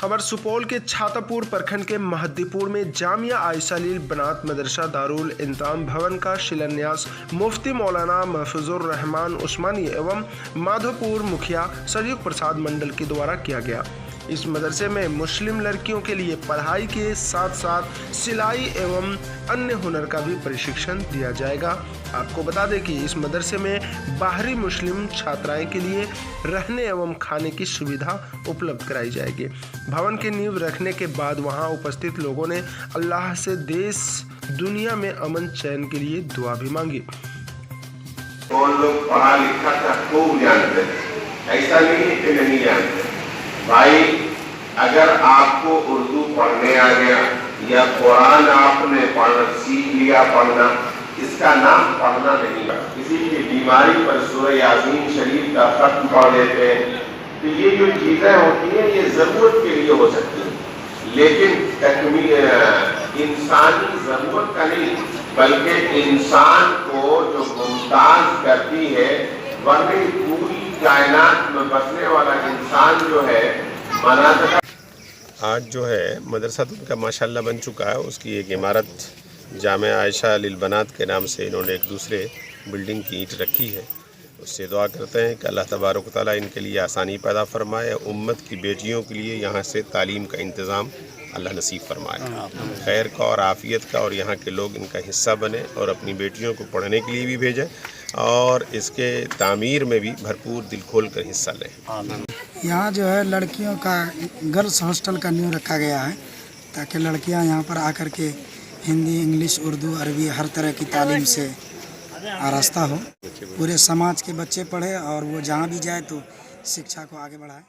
खबर सुपौल के छातापुर प्रखंड के महद्दीपुर में जामिया आयशा लिल बनात मदरसा दारुल इंताम भवन का शिलान्यास मुफ्ती मौलाना महफूजुर रहमान उस्मानी एवं माधोपुर मुखिया सरयुग प्रसाद मंडल के द्वारा किया गया। इस मदरसे में मुस्लिम लड़कियों के लिए पढ़ाई के साथ साथ सिलाई एवं अन्य हुनर का भी प्रशिक्षण दिया जाएगा। आपको बता दें कि इस मदरसे में बाहरी मुस्लिम छात्राएं के लिए रहने एवं खाने की सुविधा उपलब्ध कराई जाएगी। भवन की नींव रखने के बाद वहां उपस्थित लोगों ने अल्लाह से देश दुनिया में अमन चैन के लिए दुआ भी मांगी। कौन लोग पढ़ा लिखा था खूब जानते हैं, ऐसा नहीं है कि नहीं जानते भाई। अगर आपको उर्दू पढ़ने आ गया या कुरान आपने सीख लिया पढ़ना, इसका नाम पढ़ना नहीं है। किसी की बीमारी पर सूरह यासीन शरीफ का खत्म पढ़ देते हैं, तो ये जो चीजें होती हैं ये जरूरत के लिए हो सकती है, लेकिन इंसानी जरूरत का नहीं, बल्कि इंसान को जो मुमताज करती है। वरना पूरी कायनात में बसने वाला इंसान जो है आज जो है मदरसा तो उनका माशाल्लाह बन चुका है। उसकी एक इमारत जामिया आयशा लिल बनात के नाम से इन्होंने एक दूसरे बिल्डिंग की ईंट रखी है। उससे दुआ करते हैं कि अल्लाह तबारक तआला इनके लिए आसानी पैदा फरमाए, उम्मत की बेटियों के लिए यहाँ से तालीम का इंतज़ाम अल्लाह नसीब फरमाए, खैर का और आफ़ियत का, और यहाँ के लोग इनका हिस्सा बने और अपनी बेटियों को पढ़ने के लिए भी भेजें और इसके तामीर में भी भरपूर दिल खोल कर हिस्सा लें। यहाँ जो है लड़कियों का गर्ल्स हॉस्टल का नींव रखा गया है ताकि लड़कियाँ यहाँ पर आकर के हिंदी, इंग्लिश, उर्दू, अरबी हर तरह की तालीम से आरास्ता हो। पूरे समाज के बच्चे पढ़े और वो जहाँ भी जाए तो शिक्षा को आगे बढ़ाए।